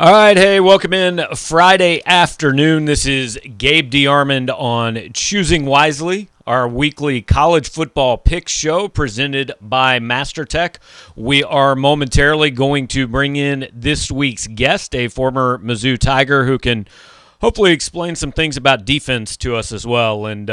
All right, hey, welcome in Friday afternoon. This is Gabe DeArmond on Choosing Wisely, our weekly college football pick show presented by MasterTech. We are momentarily going to bring in this week's guest, a former Mizzou Tiger who can hopefully explain some things about defense to us as well, and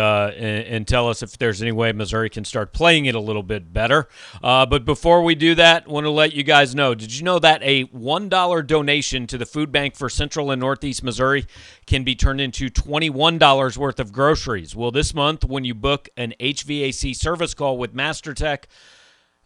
tell us if there's any way Missouri can start playing it a little bit better. But before we do that, I want to let you guys know, did you know that a $1 donation to the food bank for Central and Northeast Missouri can be turned into $21 worth of groceries? Well, this month, when you book an HVAC service call with MasterTech,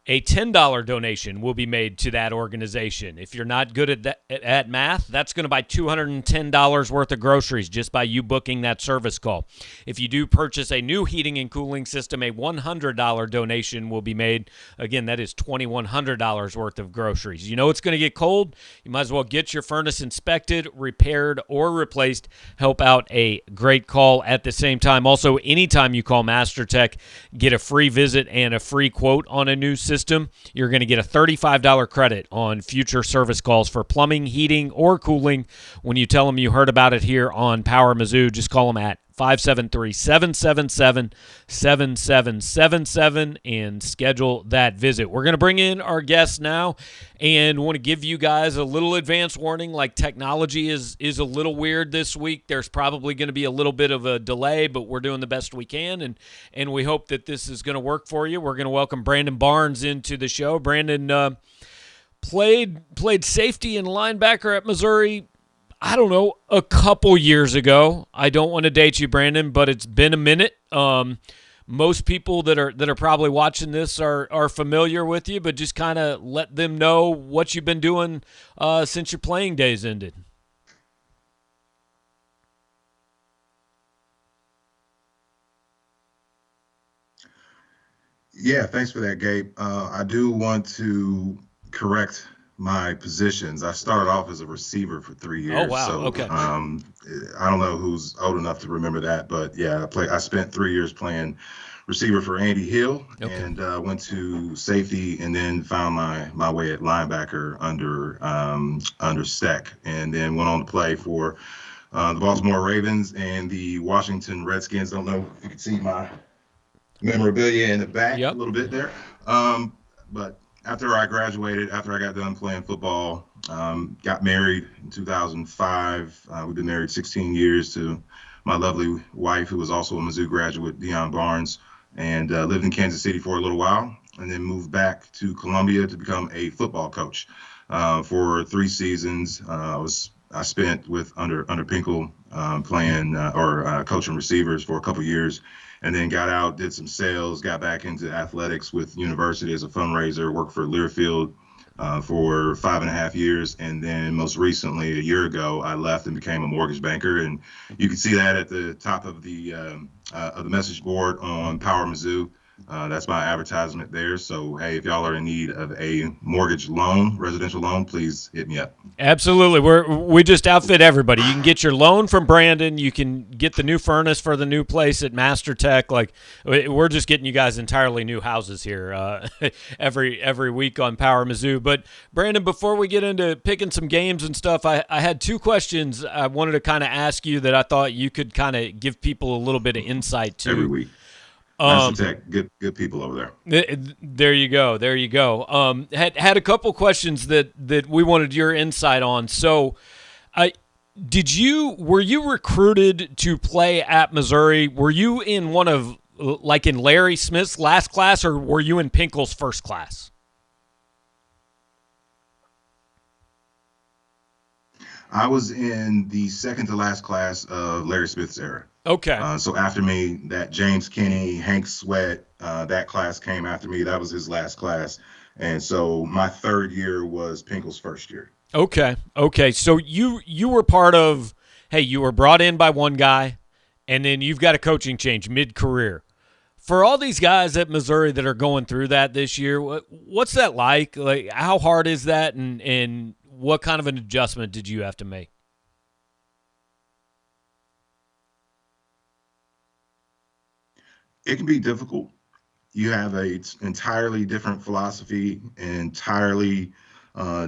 a $10 donation will be made to that organization. If you're not good at math, that's going to buy $210 worth of groceries just by you booking that service call. If you do purchase a new heating and cooling system, a $100 donation will be made. Again, that is $2,100 worth of groceries. You know it's going to get cold. You might as well get your furnace inspected, repaired, or replaced. Help out a great call at the same time. Also, anytime you call MasterTech, get a free visit and a free quote on a new system. You're going to get a $35 credit on future service calls for plumbing, heating, or cooling. When you tell them you heard about it here on Power Mizzou, just call them at 573-777-7777 and schedule that visit. We're going to bring in our guests now and want to give you guys a little advance warning. Like, technology is a little weird this week. There's probably going to be a little bit of a delay, but we're doing the best we can, and we hope that this is going to work for you. We're going to welcome Brandon Barnes into the show. Brandon played safety and linebacker at Missouri, I don't know, a couple years ago. I don't want to date you, Brandon, but it's been a minute. Most people that are probably watching this are familiar with you, but just kind of let them know what you've been doing since your playing days ended. Yeah, thanks for that, Gabe. I do want to correct my positions. I started off as a receiver for 3 years. Oh, wow. So Okay. I don't know who's old enough to remember that, but yeah, I spent 3 years playing receiver for Andy Hill, Okay. and went to safety, and then found my way at linebacker under Steck, and then went on to play for the Baltimore Ravens and the Washington Redskins. I don't know if you can see my memorabilia in the back a Yep. little bit there. But after I graduated, after I got done playing football, got married in 2005. We've been married 16 years to my lovely wife, who was also a Mizzou graduate, Deion Barnes, and lived in Kansas City for a little while, and then moved back to Columbia to become a football coach for 3 seasons. I spent with under Pinkel playing or coaching receivers for a couple years, and then got out, did some sales, got back into athletics with university as a fundraiser, worked for Learfield for 5.5 years. And then most recently, a year ago, I left and became a mortgage banker. And you can see that at the top of the message board on Power Mizzou. That's my advertisement there. So, hey, if y'all are in need of a mortgage loan, residential loan, please hit me up. Absolutely. We just outfit everybody. You can get your loan from Brandon. You can get the new furnace for the new place at MasterTech. Like, we're just getting you guys entirely new houses here every week on Power Mizzou. But Brandon, before we get into picking some games and stuff, I had two questions I wanted to kind of ask you that I thought you could kind of give people a little bit of insight to. Every week. MasterTech, good people over there. There you go. There you go. Had a couple questions that we wanted your insight on. So, were you recruited to play at Missouri? Were you in in Larry Smith's last class, or were you in Pinkel's first class? I was in the second to last class of Larry Smith's era. Okay. So after me, that James Kinney, Hank Sweat, that class came after me. That was his last class. And so my third year was Pinkel's first year. Okay. So you were part of, hey, you were brought in by one guy, and then you've got a coaching change mid-career. For all these guys at Missouri that are going through that this year, what's that like? Like, how hard is that, and what kind of an adjustment did you have to make? It can be difficult. You have a entirely different philosophy, entirely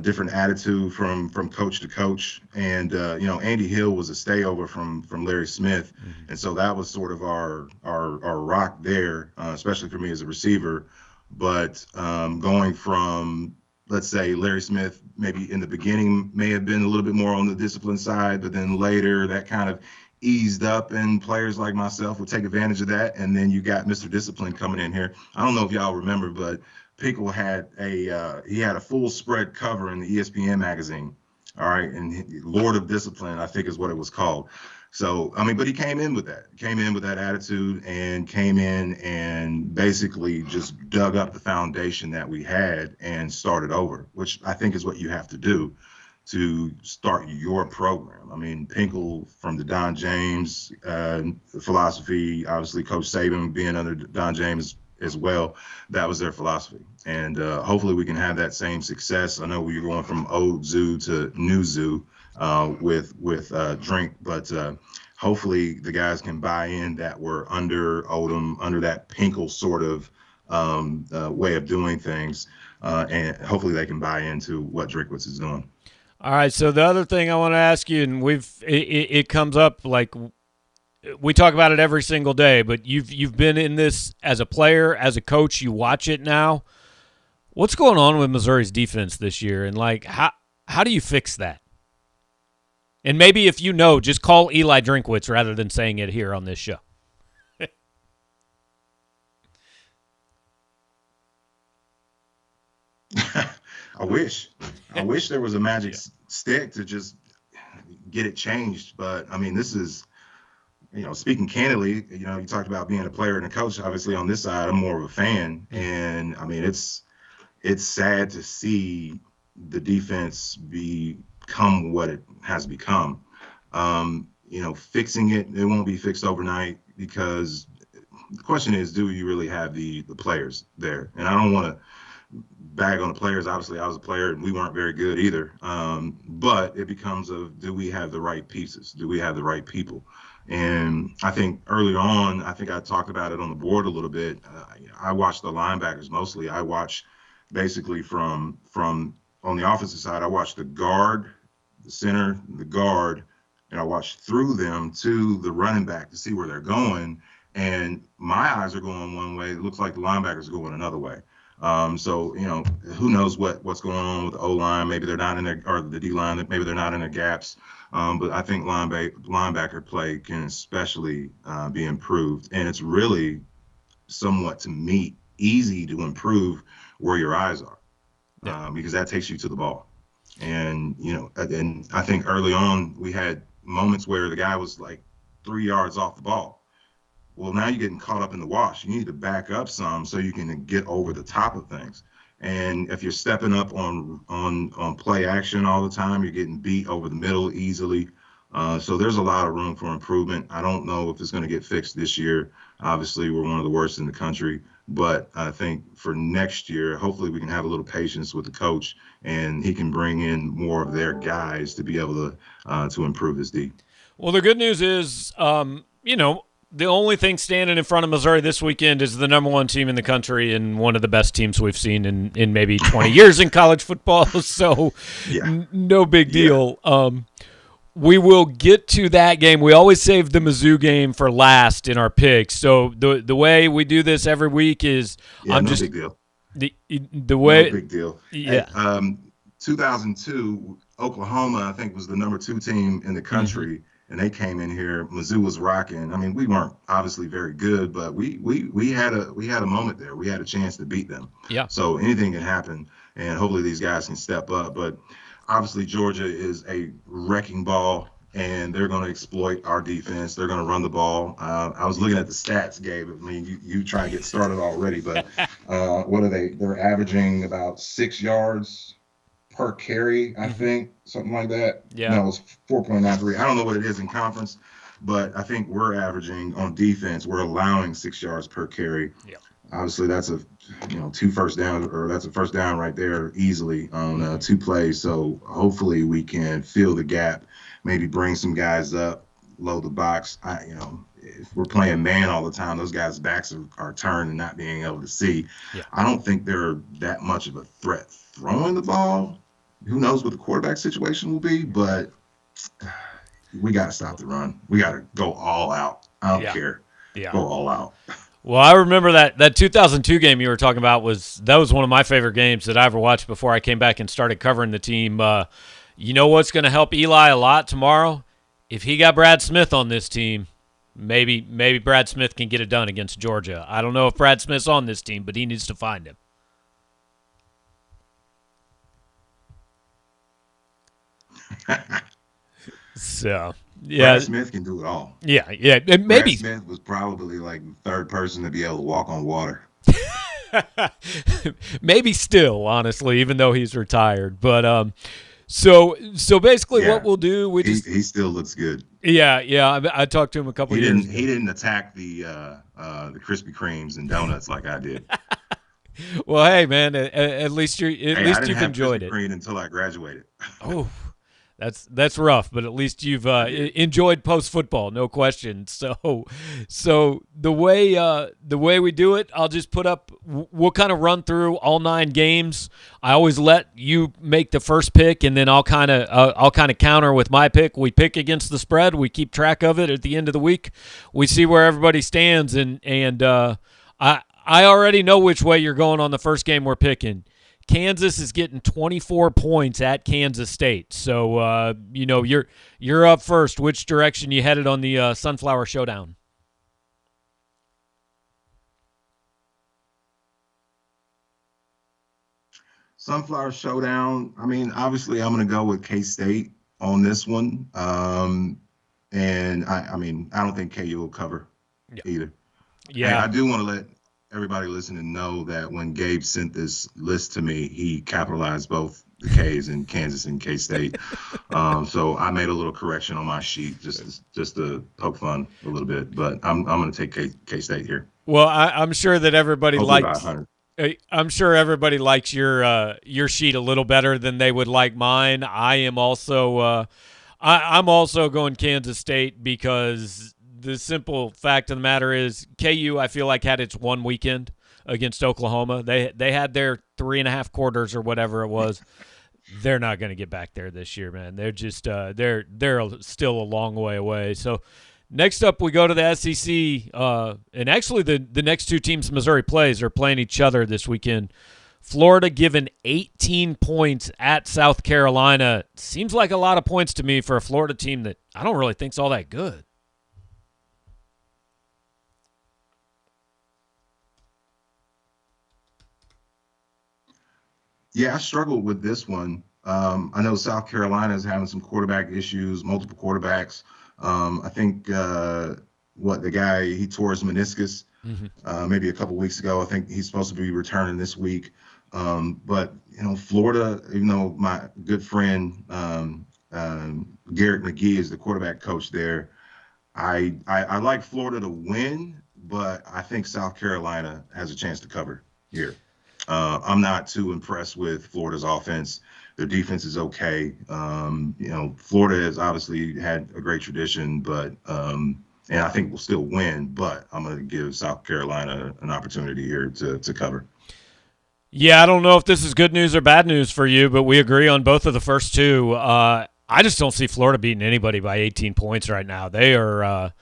different attitude from coach to coach. And Andy Hill was a stayover from Larry Smith, and so that was sort of our rock there, especially for me as a receiver. But going from, let's say, Larry Smith, maybe in the beginning may have been a little bit more on the discipline side, but then later that kind of eased up, and players like myself would take advantage of that. And then you got Mr. Discipline coming in here. I don't know if y'all remember, but Pickle had a full spread cover in the ESPN magazine. All right, and Lord of Discipline, I think, is what it was called. So, I mean, but he came in with that attitude, and came in and basically just dug up the foundation that we had and started over, which I think is what you have to do to start your program. I mean, Pinkle, from the Don James philosophy, obviously Coach Saban being under Don James as well, that was their philosophy. And hopefully we can have that same success. I know we're going from old zoo to new zoo with Drink, but hopefully the guys can buy in that we're under Odom, under that Pinkle sort of way of doing things, and hopefully they can buy into what Drinkwitz is doing. All right, so the other thing I want to ask you, and it comes up, like, we talk about it every single day, but you've been in this as a player, as a coach. You watch it now. What's going on with Missouri's defense this year, and like how do you fix that? And maybe if you know, just call Eli Drinkwitz rather than saying it here on this show. I wish there was a magic stick to just get it changed. But I mean, this is, speaking candidly, you talked about being a player and a coach. Obviously, on this side, I'm more of a fan, and I mean, it's sad to see the defense become what it has become. Fixing it won't be fixed overnight, because the question is, do you really have the players there? And I don't want to bag on the players. Obviously, I was a player and we weren't very good either. But it becomes do we have the right pieces? Do we have the right people? And I think earlier on, I think I talked about it on the board a little bit. I watched the linebackers mostly. I watched basically from on the offensive side, I watched the guard, the center, the guard, and I watched through them to the running back to see where they're going. And my eyes are going one way. It looks like the linebackers are going another way. So, who knows what's going on with the O-line. Maybe they're not in their, or the D-line, maybe they're not in their gaps. But I think linebacker play can especially be improved. And it's really somewhat, to me, easy to improve where your eyes are, because that takes you to the ball. And, and I think early on we had moments where the guy was like 3 yards off the ball. Well, now you're getting caught up in the wash. You need to back up some so you can get over the top of things. And if you're stepping up on play action all the time, you're getting beat over the middle easily. So there's a lot of room for improvement. I don't know if it's going to get fixed this year. Obviously, we're one of the worst in the country. But I think for next year, hopefully we can have a little patience with the coach, and he can bring in more of their guys to be able to improve this D. Well, the good news is, the only thing standing in front of Missouri this weekend is the number one team in the country and one of the best teams we've seen in maybe 20 years in college football. So no big deal. Yeah. We will get to that game. We always save the Mizzou game for last in our picks. So the way we do this every week is big deal. The way no big deal. Yeah. 2002, Oklahoma, I think, was the number 2 team in the country. Mm-hmm. And they came in here. Mizzou was rocking. I mean, we weren't obviously very good, but we had a moment there. We had a chance to beat them. Yeah. So anything can happen, and hopefully these guys can step up. But obviously Georgia is a wrecking ball, and they're going to exploit our defense. They're going to run the ball. I was looking at the stats, Gabe. I mean, you try to get started already, but what are they? They're averaging about 6 yards per carry, I think, something like that. Yeah. No, it was 4.93. I don't know what it is in conference, but I think we're averaging on defense, we're allowing 6 yards per carry. Yeah. Obviously, that's a 2 first downs, or that's a first down right there easily on 2 plays. So hopefully we can fill the gap, maybe bring some guys up, load the box. If we're playing man all the time, those guys' backs are turned and not being able to see. Yeah. I don't think they're that much of a threat throwing the ball. who knows what the quarterback situation will be, but we got to stop the run. We got to go all out. I don't Yeah. care. Yeah. Go all out. Well, I remember that 2002 game you were talking about was one of my favorite games that I ever watched before I came back and started covering the team. You know what's going to help Eli a lot tomorrow? If he got Brad Smith on this team, maybe Brad Smith can get it done against Georgia. I don't know if Brad Smith's on this team, but he needs to find him. So, yeah. Brad Smith can do it all. Yeah, and maybe Brad Smith was probably like the third person to be able to walk on water. maybe still, honestly, even though he's retired. But so basically, what we'll do, he still looks good. Yeah. I talked to him a couple years ago. He didn't attack the Krispy Kremes and donuts like I did. Well, hey man, at least you've enjoyed Krispy Kreme until I graduated. Oh. That's rough, but at least you've enjoyed post football, no question. So the way we do it, I'll just put up. We'll kind of run through all 9 games. I always let you make the first pick, and then I'll kind of counter with my pick. We pick against the spread. We keep track of it at the end of the week. We see where everybody stands, and I already know which way you're going on the first game we're picking. Kansas is getting 24 points at Kansas State. So, you're up first. Which direction you headed on the Sunflower Showdown? Sunflower Showdown. I mean, obviously, I'm going to go with K-State on this one. And I don't think KU will cover either. Yeah. I do want to let everybody listening know that when Gabe sent this list to me, he capitalized both the K's in Kansas and K-State. So I made a little correction on my sheet just to poke fun a little bit. But I'm going to take K-State here. Well, I'm sure that everybody likes. I'm sure everybody likes your sheet a little better than they would like mine. I am also I'm also going Kansas State because the simple fact of the matter is KU, I feel like, had its one weekend against Oklahoma. They had their 3.5 quarters or whatever it was. They're not going to get back there this year, man. They're just they're still a long way away. So next up, we go to the SEC, and actually the next 2 teams Missouri plays are playing each other this weekend. Florida given 18 points at South Carolina. Seems like a lot of points to me for a Florida team that I don't really think's all that good. Yeah, I struggled with this one. I know South Carolina is having some quarterback issues, multiple quarterbacks. I think the guy, he tore his meniscus maybe a couple weeks ago. I think he's supposed to be returning this week. But Florida, even though my good friend Garrett McGee is the quarterback coach there, I like Florida to win, but I think South Carolina has a chance to cover here. I'm not too impressed with Florida's offense. Their defense is okay. Florida has obviously had a great tradition, but and I think we'll still win. But I'm going to give South Carolina an opportunity here to cover. Yeah, I don't know if this is good news or bad news for you, but we agree on both of the first 2. I just don't see Florida beating anybody by 18 points right now. They are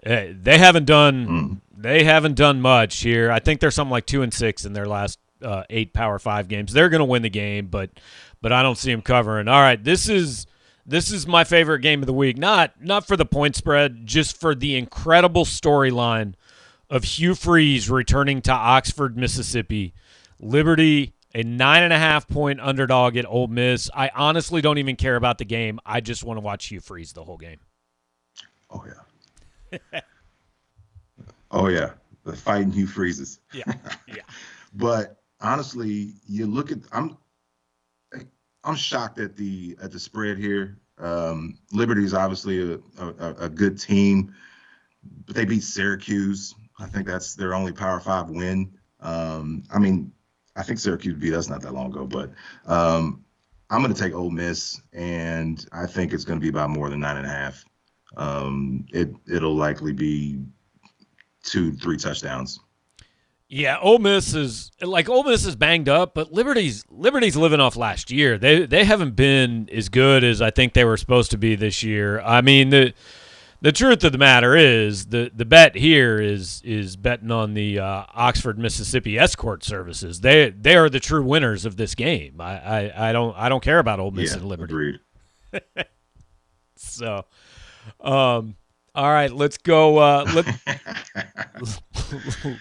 they haven't done much here. I think they're something like 2-6 in their last 8 Power 5 games. They're going to win the game, but I don't see them covering. All right, this is my favorite game of the week. Not for the point spread, just for the incredible storyline of Hugh Freeze returning to Oxford, Mississippi. Liberty, a 9.5-point underdog at Ole Miss. I honestly don't even care about the game. I just want to watch Hugh Freeze the whole game. Oh yeah. Oh yeah. The fighting Hugh Freezes. Yeah. But honestly, you look at I'm shocked at the spread here. Liberty is obviously a good team, but they beat Syracuse. I think that's their only Power 5 win. I think Syracuse beat us not that long ago, but I'm going to take Ole Miss, and I think it's going to be about more than 9.5. It'll likely be 2-3 touchdowns. Yeah, Ole Miss is banged up, but Liberty's living off last year. They haven't been as good as I think they were supposed to be this year. I mean, the truth of the matter is the bet here is betting on the Oxford, Mississippi escort services. They are the true winners of this game. I don't care about Ole Miss Yeah, and Liberty. agreed. So, all right, let's go.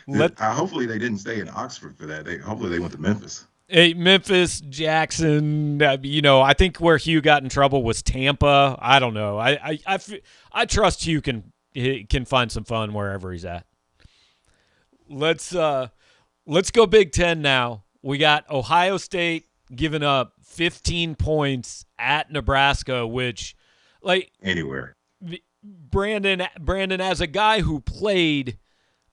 Let Hopefully they didn't stay in Oxford for that. Hopefully they went to Memphis. Hey, Memphis, Jackson. I think where Hugh got in trouble was Tampa. I don't know. I trust Hugh can find some fun wherever he's at. Let's go Big Ten now. We got Ohio State giving up 15 points at Nebraska, which, like, Anywhere. Brandon, as a guy who played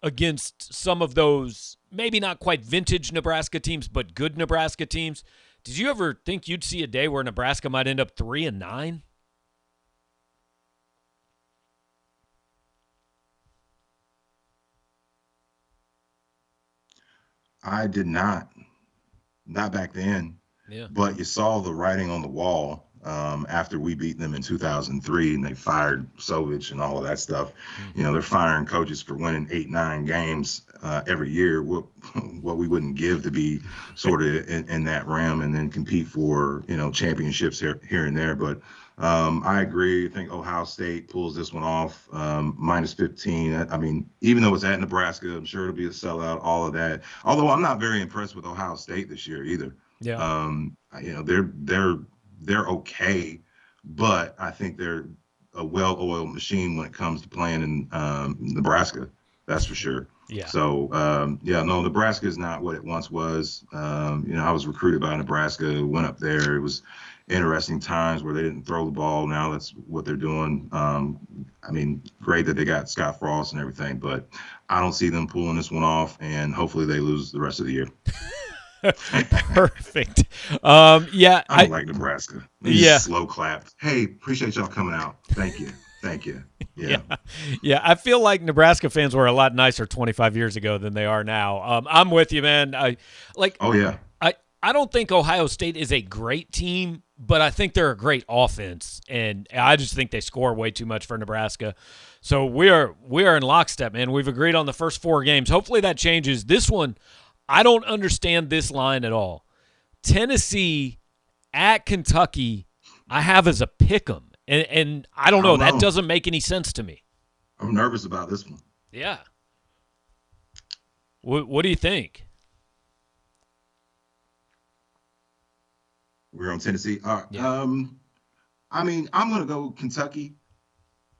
against some of those maybe not quite vintage Nebraska teams, but good Nebraska teams, did you ever think you'd see a day where Nebraska might end up 3-9? I did not back then. Yeah. But you saw the writing on the wall after we beat them in 2003, and they fired Sovich and all of that stuff. They're firing coaches for winning 8-9 games every year. What we wouldn't give to be sort of in that realm and then compete for championships here and there. But I agree. I think Ohio State pulls this one off. Minus 15. I mean, even though it's at Nebraska, I'm sure it'll be a sellout. All of that. Although I'm not very impressed with Ohio State this year either. Yeah. They're okay, but I think they're a well-oiled machine when it comes to playing in Nebraska. That's for sure. Yeah. So no, Nebraska is not what it once was. I was recruited by Nebraska, went up there. It was interesting times where they didn't throw the ball. Now that's what they're doing. Great that they got Scott Frost and everything, but I don't see them pulling this one off, and hopefully they lose the rest of the year. Perfect. I don't like Nebraska. Yeah. Slow clap. Hey, appreciate y'all coming out. Thank you. Yeah. I feel like Nebraska fans were a lot nicer 25 years ago than they are now. I'm with you, man. Oh yeah. I don't think Ohio State is a great team, but I think they're a great offense, and I just think they score way too much for Nebraska. So we are in lockstep, man. We've agreed on the first 4 games. Hopefully that changes. This one, I don't understand this line at all. Tennessee at Kentucky, I have as a pick 'em. And I don't know. That doesn't make any sense to me. I'm nervous about this one. Yeah. What do you think? We're on Tennessee. Yeah. I'm going to go Kentucky.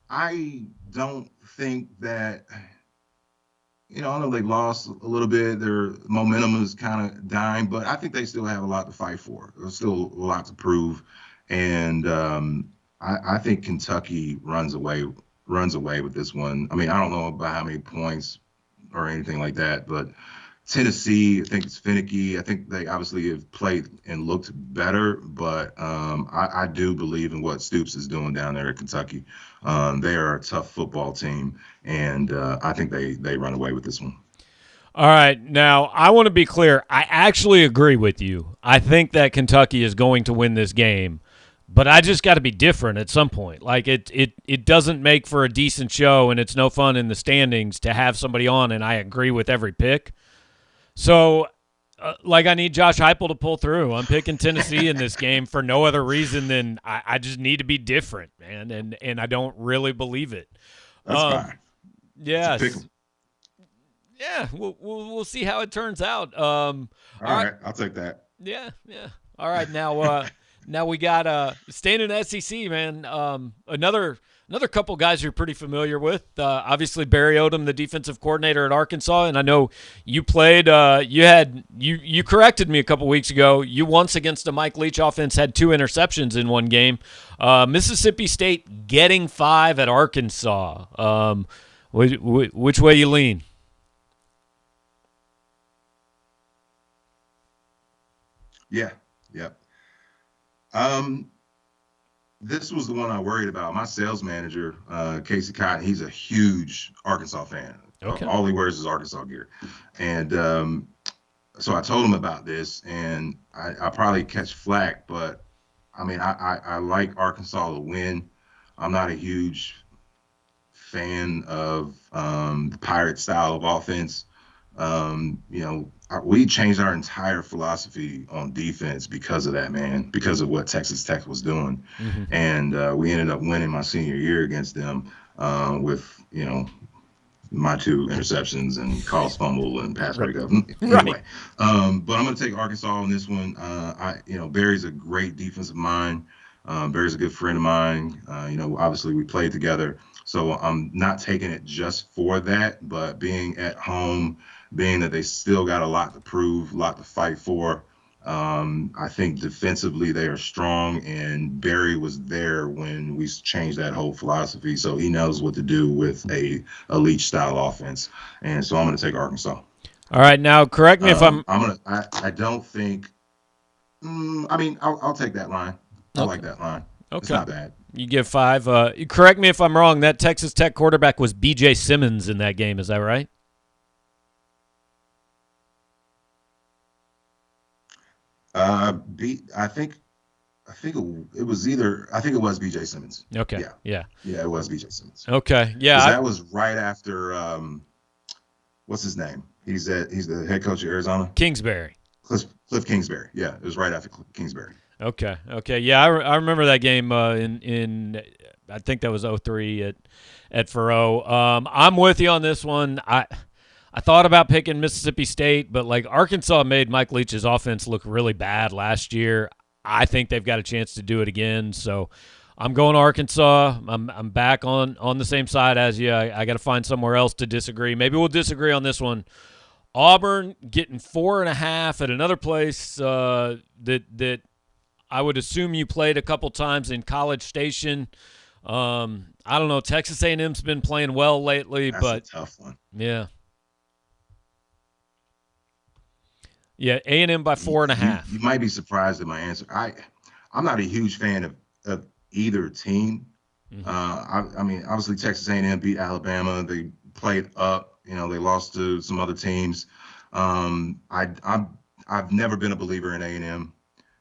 I don't think that I know they lost a little bit. Their momentum is kind of dying, but I think they still have a lot to fight for. There's still a lot to prove. And I think Kentucky runs away with this one. I don't know about how many points or anything like that, but Tennessee, I think it's finicky. I think they obviously have played and looked better, but I do believe in what Stoops is doing down there at Kentucky. They are a tough football team, and I think they run away with this one. All right. Now, I want to be clear. I actually agree with you. I think that Kentucky is going to win this game, but I just got to be different at some point. Like, it doesn't make for a decent show, and it's no fun in the standings to have somebody on, and I agree with every pick. So, I need Josh Heupel to pull through. I'm picking Tennessee in this game for no other reason than I just need to be different, man, and I don't really believe it. That's fine. Yeah. Pick 'em. Yeah, we'll see how it turns out. All right, I'll take that. Yeah. All right, now we got staying in SEC, man. Another couple guys you're pretty familiar with. Obviously Barry Odom, the defensive coordinator at Arkansas, and I know you played. You corrected me a couple weeks ago. You once against the Mike Leach offense had 2 interceptions in one game. Mississippi State getting 5 at Arkansas. Which way you lean? Yeah. This was the one I worried about. My sales manager, Casey Cotton, he's a huge Arkansas fan. Okay. All he wears is Arkansas gear. And so I told him about this, and I probably catch flack, but I mean, I like Arkansas to win. I'm not a huge fan of the pirate style of offense. We changed our entire philosophy on defense because of that, man, because of what Texas Tech was doing. Mm-hmm. And we ended up winning my senior year against them with, my 2 interceptions and calls fumble and pass breakup. Anyway, but I'm going to take Arkansas on this one. Barry's a great defensive mind. Barry's a good friend of mine. Obviously we played together. So I'm not taking it just for that, but being at home, being that they still got a lot to prove, a lot to fight for. I think defensively they are strong, and Barry was there when we changed that whole philosophy, so he knows what to do with a elite style offense. And so I'm going to take Arkansas. All right, now correct me if I'm. I don't think. I'll take that line. I like that line. Okay. It's not bad. You give 5. Correct me if I'm wrong. That Texas Tech quarterback was B.J. Simmons in that game. Is that right? I think it was B.J. Simmons. Okay. Yeah. Yeah, it was B.J. Simmons. Okay. Yeah. That was right after what's his name? He's the head coach of Arizona. Kingsbury. Cliff Kingsbury. Yeah, it was right after Kingsbury. Okay. Yeah, I remember that game in I think that was 03 at Faroe. I'm with you on this one. I thought about picking Mississippi State, but like Arkansas made Mike Leach's offense look really bad last year. I think they've got a chance to do it again. So I'm going Arkansas. I'm back on the same side as you. I got to find somewhere else to disagree. Maybe we'll disagree on this one. Auburn getting 4.5 at another place that I would assume you played a couple times in College Station. I don't know. Texas A&M's been playing well lately, That's but a tough one. Yeah. Yeah, A&M by 4.5. You might be surprised at my answer. I'm not a huge fan of either team. Mm-hmm. Obviously Texas A&M beat Alabama. They played up. They lost to some other teams. I've never been a believer in A&M.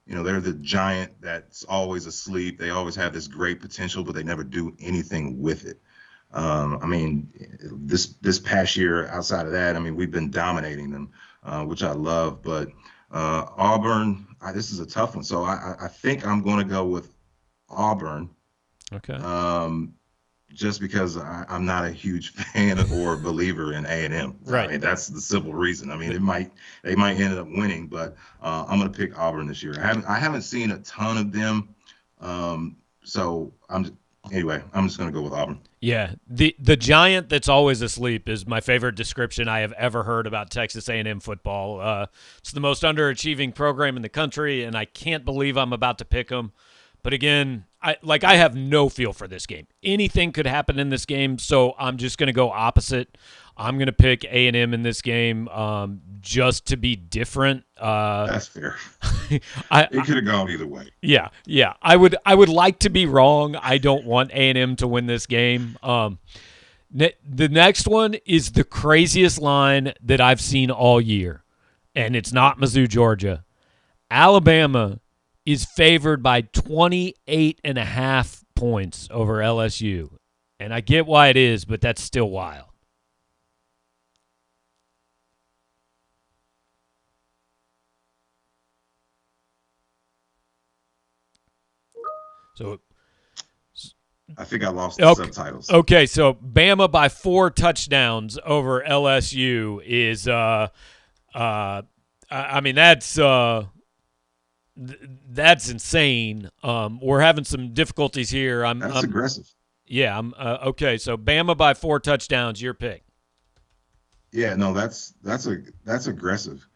They're the giant that's always asleep. They always have this great potential, but they never do anything with it. This past year, outside of that, we've been dominating them, which I love. But Auburn, this is a tough one. So I think I'm going to go with Auburn. Okay. Just because I'm not a huge fan or believer in A&M. Right. That's the simple reason. They might end up winning, but I'm going to pick Auburn this year. I haven't seen a ton of them, so I'm just going to go with Auburn. Yeah, the giant that's always asleep is my favorite description I have ever heard about Texas A&M football. It's the most underachieving program in the country, and I can't believe I'm about to pick them. But again, I have no feel for this game. Anything could happen in this game, so I'm just going to go opposite. I'm going to pick A&M in this game just to be different. That's fair. It could have gone either way. Yeah. I would like to be wrong. I don't want A&M to win this game. The next one is the craziest line that I've seen all year, and it's not Mizzou, Georgia. Alabama is favored by 28.5 points over LSU. And I get why it is, but that's still wild. So I think I lost the subtitles. Okay, so Bama by 4 touchdowns over LSU is that's insane. We're having some difficulties here. That's aggressive. Yeah, okay. So Bama by 4 touchdowns. Your pick. Yeah, no, that's aggressive.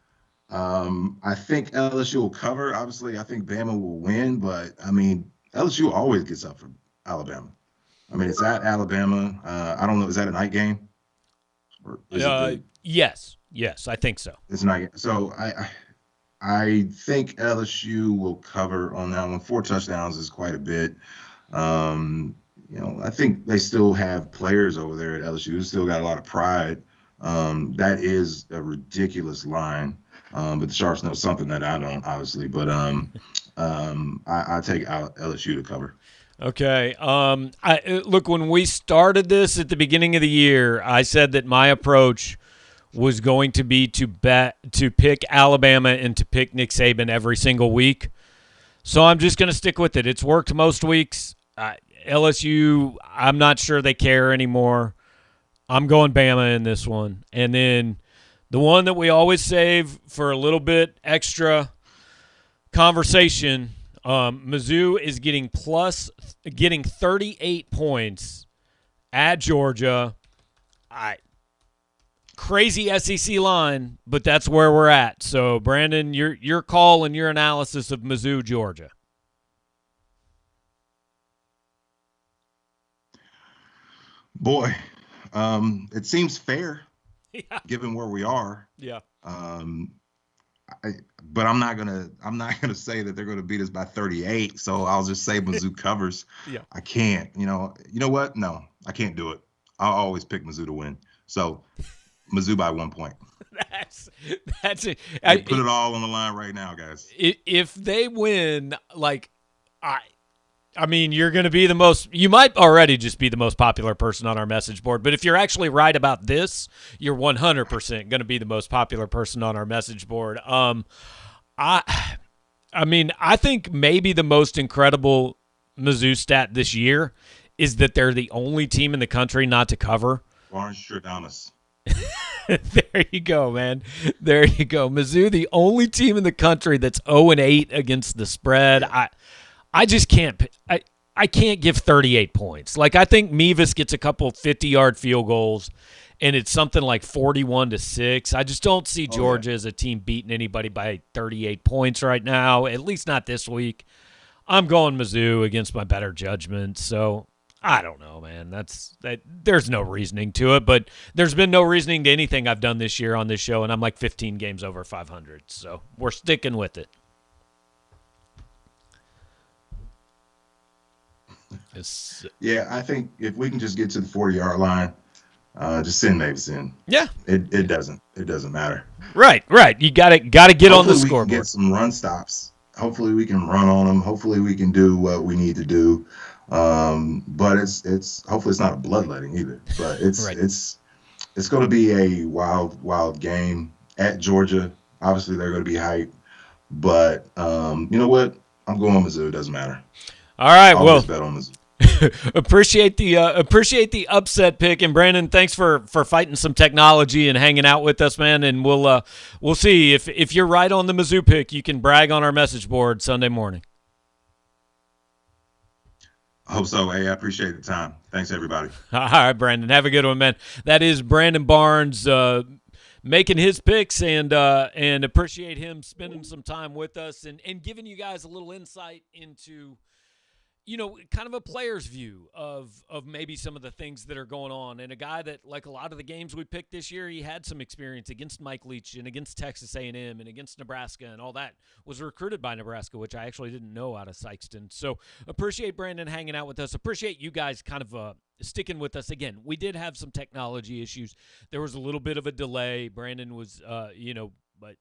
I think LSU will cover. Obviously, I think Bama will win, but LSU always gets up for Alabama. It's at Alabama. I don't know. Is that a night game? Or is yes, I think so. It's a night game. So I think LSU will cover on that one. 4 touchdowns is quite a bit. I think they still have players over there at LSU who still got a lot of pride. That is a ridiculous line. But the Sharks know something that I don't, obviously. But I take out LSU to cover. Okay. Look, when we started this at the beginning of the year, I said that my approach was going to be to pick Alabama and to pick Nick Saban every single week. So I'm just going to stick with it. It's worked most weeks. LSU, I'm not sure they care anymore. I'm going Bama in this one. And then the one that we always save for a little bit extra conversation, Mizzou is getting 38 points at Georgia. Crazy SEC line, but that's where we're at. So, Brandon, your call and your analysis of Mizzou, Georgia. Boy, it seems fair Yeah. given where we are. Yeah. Um, but I'm not gonna say that they're gonna beat us by 38. So I'll just say Mizzou covers. Yeah. I can't. You know what? No, I can't do it. I'll always pick Mizzou to win. So Mizzou by 1 point. That's it. Put it all on the line right now, guys. If they win, like I mean, you're going to be the most – you might already just be the most popular person on our message board. But if you're actually right about this, you're 100% going to be the most popular person on our message board. I mean, I think maybe the most incredible Mizzou stat this year is that they're the only team in the country not to cover. Barnes-Stradamus. There you go, man. There you go. Mizzou, the only team in the country that's 0-8 against the spread. I just can't. I can't give 38 points. Like, I think Mevis gets a couple 50-yard field goals, and it's something like 41-6. I just don't see Georgia as a team beating anybody by 38 points right now. At least not this week. I'm going Mizzou against my better judgment. So I don't know, man. There's no reasoning to it, but there's been no reasoning to anything I've done this year on this show, and I'm like 15 games over 500. So we're sticking with it. Yeah, I think if we can just get to the 40-yard line, just send Mavis in. Yeah, it doesn't matter. Right. You gotta get Hopefully on the we scoreboard. can get some run stops. Hopefully we can run on them. Hopefully we can do what we need to do. But it's hopefully it's not a bloodletting either. But it's Right. it's going to be a wild game at Georgia. Obviously they're going to be hyped. But you know what? I'm going Mizzou. It doesn't matter. All right. Always bet on Mizzou. appreciate the upset pick, and Brandon, thanks for fighting some technology and hanging out with us, man. And we'll see if you're right on the Mizzou pick, you can brag on our message board Sunday morning. I hope so. Hey, I appreciate the time. Thanks, everybody. All right, Brandon, have a good one, man. That is Brandon Barnes making his picks, and appreciate him spending some time with us and giving you guys a little insight into, kind of a player's view of maybe some of the things that are going on. And a guy that, like a lot of the games we picked this year, he had some experience against Mike Leach and against Texas A&M and against Nebraska and all that, was recruited by Nebraska, which I actually didn't know out of Sykeston. So appreciate Brandon hanging out with us. Appreciate you guys kind of sticking with us. Again, we did have some technology issues. There was a little bit of a delay. Brandon was, but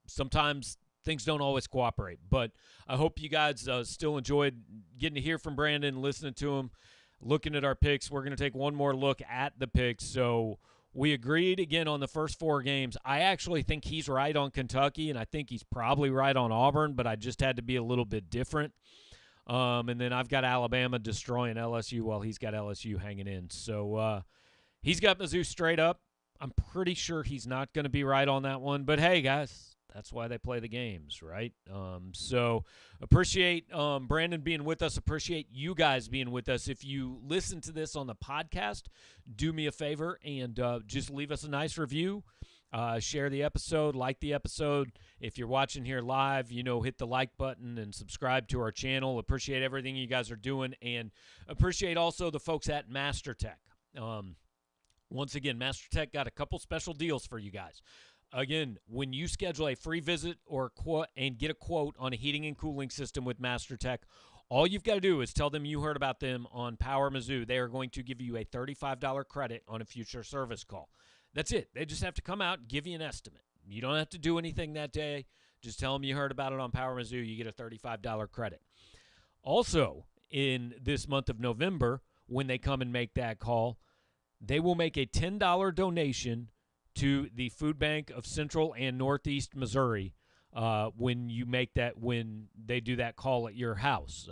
sometimes things don't always cooperate, but I hope you guys still enjoyed getting to hear from Brandon, listening to him, looking at our picks. We're going to take one more look at the picks. So we agreed again on the first 4 games. I actually think he's right on Kentucky, and I think he's probably right on Auburn, but I just had to be a little bit different. And then I've got Alabama destroying LSU while he's got LSU hanging in. So he's got Mizzou straight up. I'm pretty sure he's not going to be right on that one, but hey, guys, that's why they play the games, right? So appreciate Brandon being with us. Appreciate you guys being with us. If you listen to this on the podcast, do me a favor and just leave us a nice review. Share the episode, like the episode. If you're watching here live, hit the like button and subscribe to our channel. Appreciate everything you guys are doing, and appreciate also the folks at MasterTech. Once again, MasterTech got a couple special deals for you guys. Again, when you schedule a free visit or and get a quote on a heating and cooling system with MasterTech, all you've got to do is tell them you heard about them on Power Mizzou. They are going to give you a $35 credit on a future service call. That's it. They just have to come out and give you an estimate. You don't have to do anything that day. Just tell them you heard about it on Power Mizzou. You get a $35 credit. Also, in this month of November, when they come and make that call, they will make a $10 donation to the Food Bank of Central and Northeast Missouri when they do that call at your house,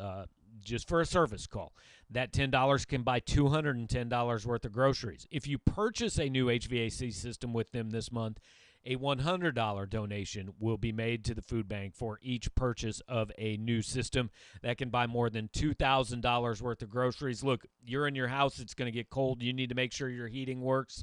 just for a service call. That $10 can buy $210 worth of groceries. If you purchase a new HVAC system with them this month, a $100 donation will be made to the food bank for each purchase of a new system. That can buy more than $2,000 worth of groceries. Look, you're in your house, it's going to get cold. You need to make sure your heating works.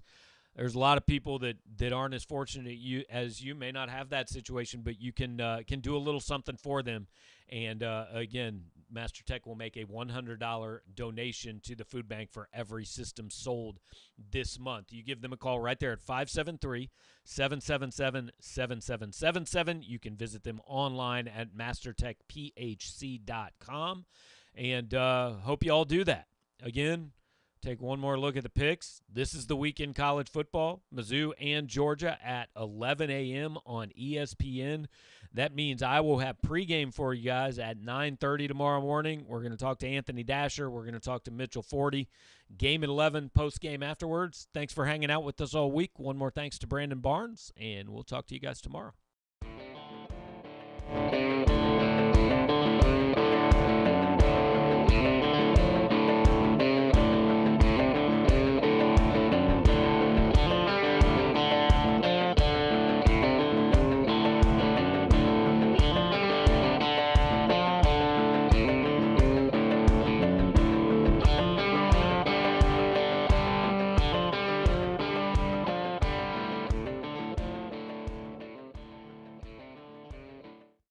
There's a lot of people that aren't as fortunate as you may not have that situation, but you can do a little something for them. And again, MasterTech will make a $100 donation to the food bank for every system sold this month. You give them a call right there at 573-777-7777. You can visit them online at mastertechphc.com. And hope you all do that. Again, take one more look at the picks. This is the weekend college football, Mizzou and Georgia at 11 a.m. on ESPN. That means I will have pregame for you guys at 9:30 tomorrow morning. We're going to talk to Anthony Dasher. We're going to talk to Mitchell Forty. Game at 11, postgame afterwards. Thanks for hanging out with us all week. One more thanks to Brandon Barnes, and we'll talk to you guys tomorrow.